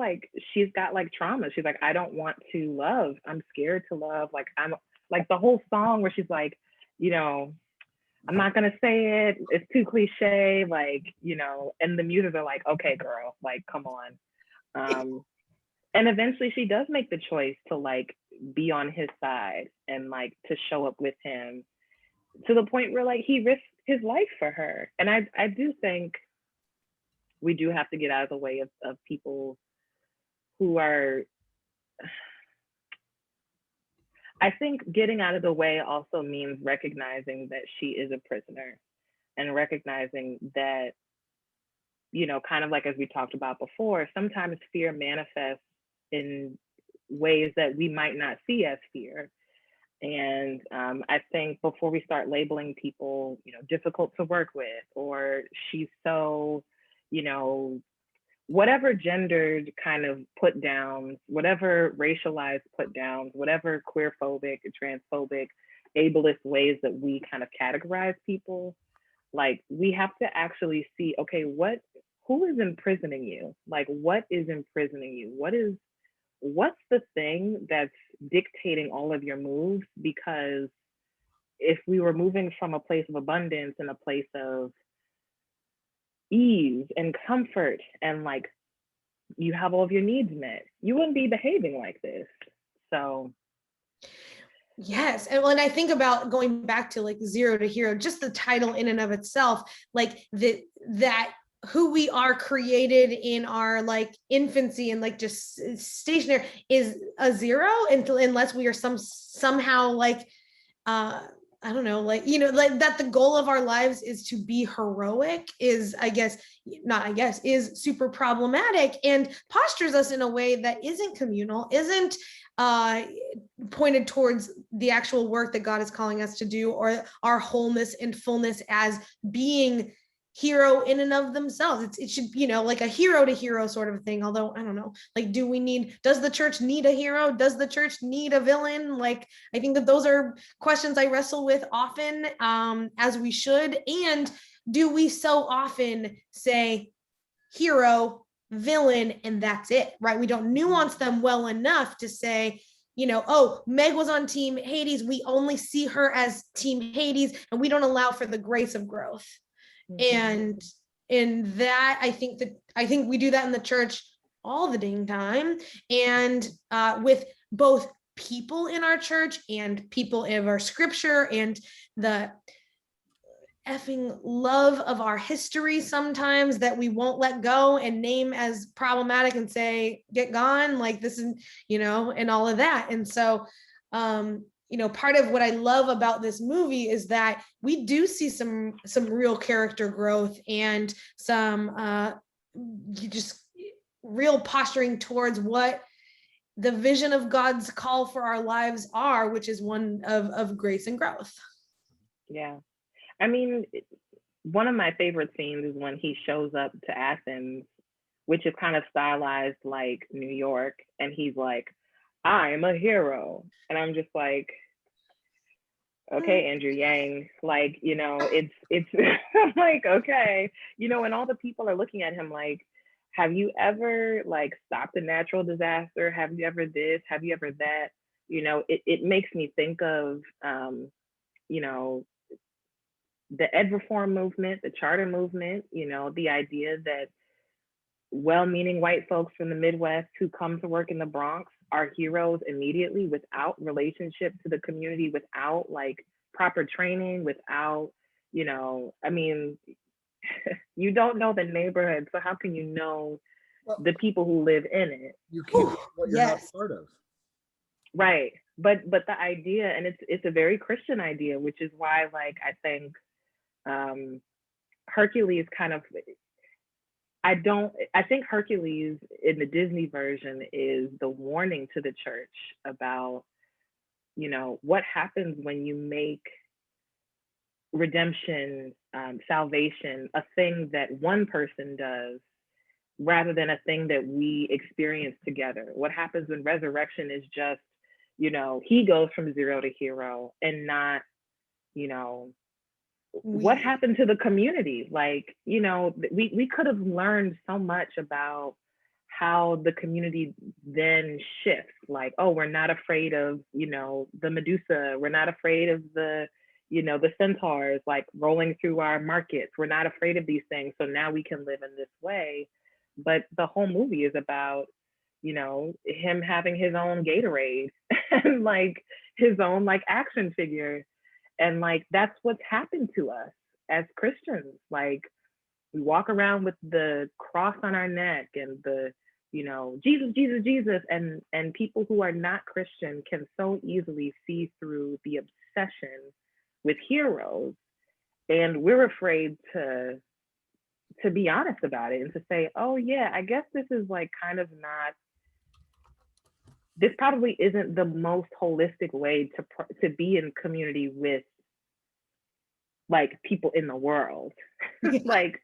Speaker 3: got, like, trauma. She's like, I don't want to love. I'm scared to love. Like, I'm like, the whole song where she's like, I'm not gonna say it. It's too cliche. Like, and the muses are like, okay, girl, like, come on. And eventually she does make the choice to, like, be on his side and, like, to show up with him, to the point where, like, he risked his life for her. And I do think we do have to get out of the way of people who are I think getting out of the way also means recognizing that she is a prisoner, and recognizing that, kind of like as we talked about before, sometimes fear manifests in ways that we might not see as fear. And I think before we start labeling people, difficult to work with, or she's so, you know, whatever gendered kind of put downs, whatever racialized put downs, whatever queer phobic, transphobic, ableist ways that we kind of categorize people, like we have to actually see, okay, who is imprisoning you? Like, what is imprisoning you? What's the thing that's dictating all of your moves? Because if we were moving from a place of abundance and a place of ease and comfort, and like you have all of your needs met, you wouldn't be behaving like this. So
Speaker 2: Yes. And when I think about going back to like Zero to Hero, just the title in and of itself, like that who we are created in our like infancy and like just stationary is a zero until unless we are somehow like I don't know, like, like that the goal of our lives is to be heroic is, is super problematic and postures us in a way that isn't communal, isn't uh, pointed towards the actual work that God is calling us to do, or our wholeness and fullness as being hero in and of themselves. It should, like a hero to hero sort of thing. Although I don't know, like, does the church need a hero? Does the church need a villain? Like, I think that those are questions I wrestle with often, as we should. And do we so often say hero, villain, and that's it, right? We don't nuance them well enough to say, oh, Meg was on Team Hades. We only see her as Team Hades, and we don't allow for the grace of growth. And in that, I think we do that in the church all the dang time, and with both people in our church and people in our scripture and the effing love of our history sometimes that we won't let go and name as problematic and say get gone, like this is, and all of that. And so part of what I love about this movie is that we do see some real character growth and some just real posturing towards what the vision of God's call for our lives are, which is one of grace and growth.
Speaker 3: Yeah. I mean, one of my favorite scenes is when he shows up to Athens, which is kind of stylized like New York, and he's like, I'm a hero. And I'm just like, okay, Andrew Yang, like, it's I'm like, okay, and all the people are looking at him like, have you ever like stopped a natural disaster? Have you ever this? Have you ever that? It makes me think of, the Ed Reform movement, the charter movement, the idea that well-meaning white folks from the Midwest who come to work in the Bronx are heroes immediately without relationship to the community, without like proper training, without, I mean, you don't know the neighborhood, so how can you know the people who live in it?
Speaker 1: You can't what you're not part of.
Speaker 3: Right. But the idea, and it's a very Christian idea, which is why like I think Hercules kind of, I think Hercules in the Disney version is the warning to the church about, what happens when you make redemption, salvation, a thing that one person does rather than a thing that we experience together. What happens when resurrection is just, he goes from zero to hero and not, what happened to the community? Like, we could have learned so much about how the community then shifts. Like, oh, we're not afraid of, the Medusa. We're not afraid of the centaurs like rolling through our markets. We're not afraid of these things. So now we can live in this way. But the whole movie is about, him having his own Gatorade and like his own like action figure. And like, that's what's happened to us as Christians. Like, we walk around with the cross on our neck and the Jesus, Jesus, Jesus, and people who are not Christian can so easily see through the obsession with heroes, and we're afraid to be honest about it and to say, oh yeah, I guess this is like kind of not, this probably isn't the most holistic way to be in community with like people in the world. Like,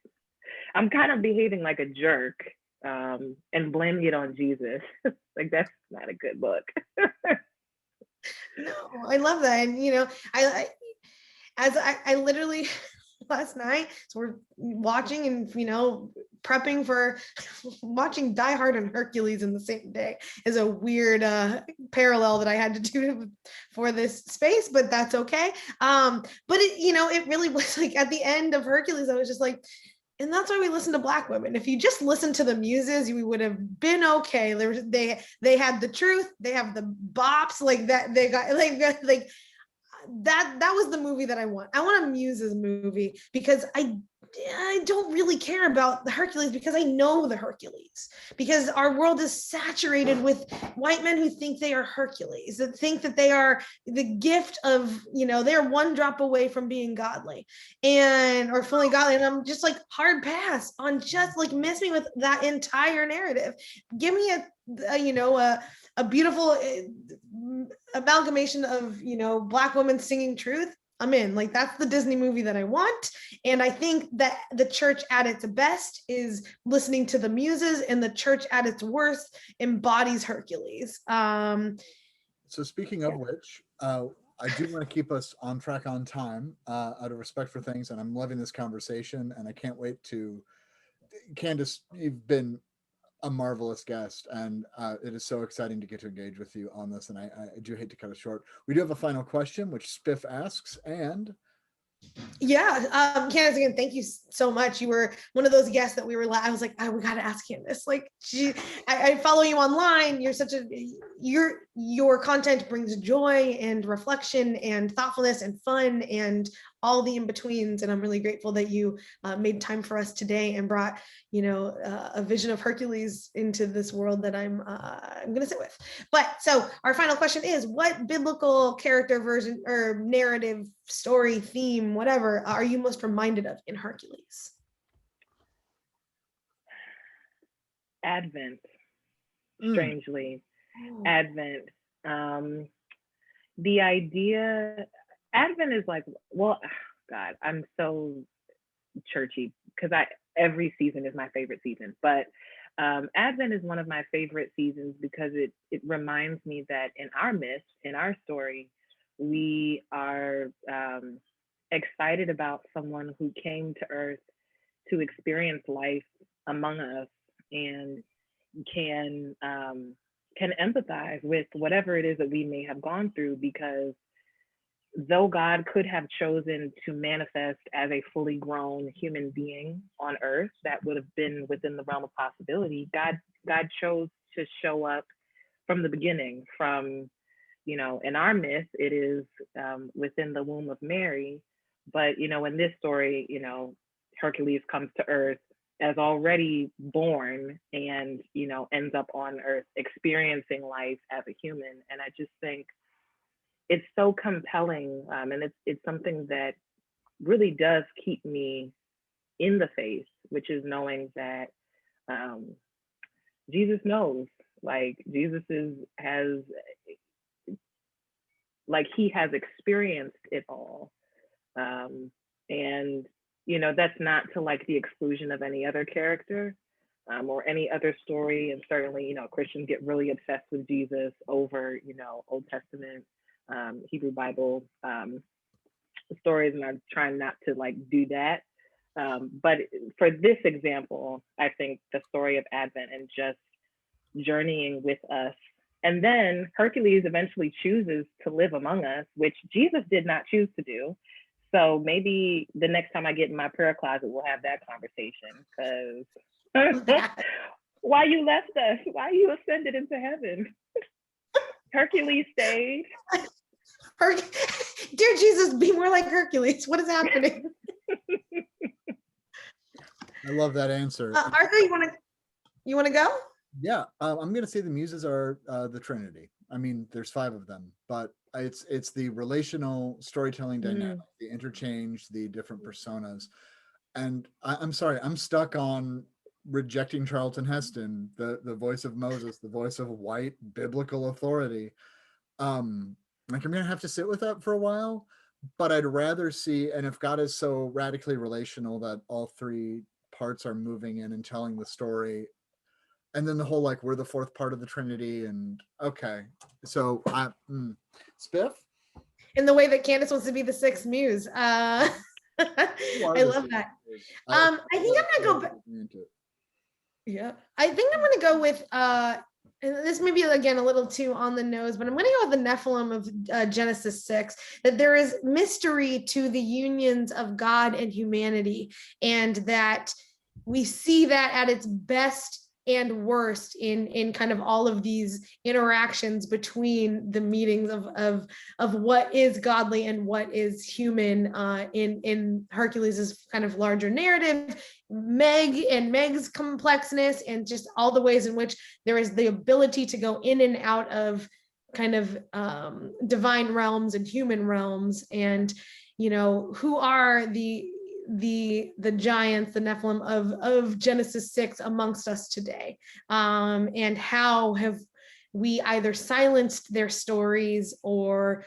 Speaker 3: I'm kind of behaving like a jerk, and blaming it on Jesus. Like, that's not a good look.
Speaker 2: No, I love that. And I literally last night, so we're watching and prepping for watching Die Hard and Hercules in the same day is a weird parallel that I had to do for this space, but that's okay. But it really was like at the end of Hercules, I was just like, and that's why we listen to Black women. If you just listened to the muses, we would have been okay. They had the truth. They have the bops like that. They got like that was the movie that I want. I want a Muses movie because I don't really care about the Hercules because I know the Hercules, because our world is saturated with white men who think they are Hercules, that think that they are the gift of, they're one drop away from being godly or fully godly. And I'm just like, hard pass on, just like miss me with that entire narrative. Give me a beautiful amalgamation of, Black women singing truth. I'm in. Like, that's the Disney movie that I want. And I think that the church at its best is listening to the muses, and the church at its worst embodies Hercules.
Speaker 1: So speaking of which, I do want to keep us on track on time, out of respect for things. And I'm loving this conversation, and I can't wait to, Candace, you've been a marvelous guest, and it is so exciting to get to engage with you on this, and I do hate to cut it short. We do have a final question, which Spiff asks, and
Speaker 2: Candace, again, thank you so much. You were one of those guests that I was like, we got to ask Candace. Like, I follow you online. You're your content brings joy and reflection and thoughtfulness and fun and all the in-betweens. And I'm really grateful that you made time for us today and brought, a vision of Hercules into this world that I'm going to sit with. But so our final question is, what biblical character, version, or narrative, story, theme, whatever, are you most reminded of in Hercules?
Speaker 3: Advent, strangely. Advent. The idea, Advent is like, well, God, I'm so churchy because every season is my favorite season, but Advent is one of my favorite seasons because it reminds me that in our midst, in our story, we are excited about someone who came to earth to experience life among us and can empathize with whatever it is that we may have gone through, because though God could have chosen to manifest as a fully grown human being on earth, that would have been within the realm of possibility. God chose to show up from the beginning, from, in our myth, it is within the womb of Mary. But, in this story, Hercules comes to earth as already born and, ends up on earth experiencing life as a human. And I just think it's so compelling, and it's something that really does keep me in the faith, which is knowing that Jesus knows, like Jesus he has experienced it all, and that's not to like the exclusion of any other character or any other story, and certainly Christians get really obsessed with Jesus over Old Testament, Hebrew Bible stories, and I'm trying not to like do that. But for this example, I think the story of Advent and just journeying with us. And then Hercules eventually chooses to live among us, which Jesus did not choose to do. So maybe the next time I get in my prayer closet, we'll have that conversation, because why you left us? Why you ascended into heaven? Hercules stayed.
Speaker 2: Dear Jesus, be more like Hercules. What is happening?
Speaker 1: I love that answer.
Speaker 2: Arthur, you want to go?
Speaker 1: Yeah, I'm going to say the muses are the Trinity. I mean, there's 5 of them, but it's the relational storytelling dynamic, the interchange, the different personas. And I'm sorry, I'm stuck on rejecting Charlton Heston, the voice of Moses, the voice of white biblical authority. Like I'm gonna have to sit with that for a while, but I'd rather see, and if God is so radically relational that all 3 parts are moving in and telling the story, and then the whole like we're the 4th part of the Trinity, and okay, so Spiff.
Speaker 2: In the way that Candace wants to be the Sixth Muse. I love that. I think I'm gonna go. Yeah, I think I'm gonna go with. And this may be again a little too on the nose, but I'm going to go with the Nephilim of Genesis 6. That there is mystery to the unions of God and humanity, and that we see that at its best and worst in kind of all of these interactions between the meetings of what is godly and what is human in Hercules's kind of larger narrative, Meg and Meg's complexness, and just all the ways in which there is the ability to go in and out of kind of divine realms and human realms, and who are the giants, the Nephilim of Genesis 6 amongst us today, and how have we either silenced their stories or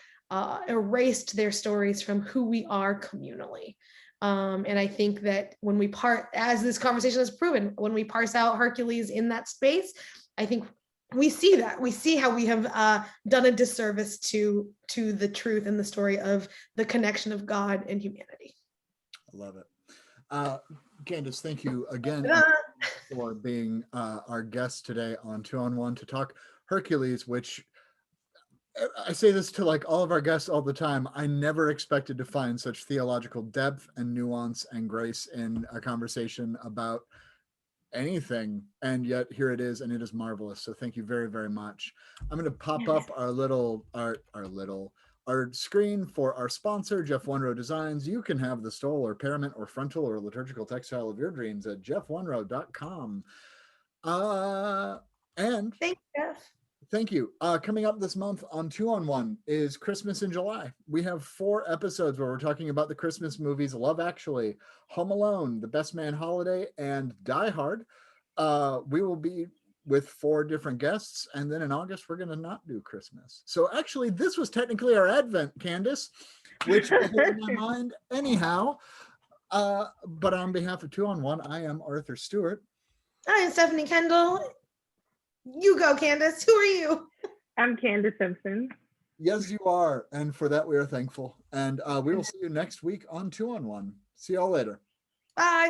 Speaker 2: erased their stories from who we are communally. And I think that when we as this conversation has proven, when we parse out Hercules in that space, I think we see how we have done a disservice to the truth and the story of the connection of God and humanity.
Speaker 1: I love it. Candace, thank you again for being our guest today on 2 on 1 to talk Hercules, which I say this to like all of our guests all the time. I never expected to find such theological depth and nuance and grace in a conversation about anything, and yet here it is, and it is marvelous. So thank you very, very much. I'm going to pop up our screen for our sponsor, Jeff Wunrow Designs. You can have the stole or parament or frontal or liturgical textile of your dreams at jeffwunrow.com. And
Speaker 2: thanks, Jeff.
Speaker 1: Thank you. Coming up this month on 2 on 1 is Christmas in July. We have 4 episodes where we're talking about the Christmas movies Love Actually, Home Alone, The Best Man Holiday, and Die Hard. We will be with 4 different guests, and then in August we're going to not do Christmas. So actually this was technically our Advent, Candace, which was in my mind anyhow. But on behalf of 2 on 1, I am Arthur Stewart.
Speaker 2: I'm Stephanie Kendall. You go, Candace. Who are you?
Speaker 3: I'm Candace Simpson.
Speaker 1: Yes, you are. And for that, we are thankful. And we will see you next week on 2 on 1. See y'all later.
Speaker 2: Bye.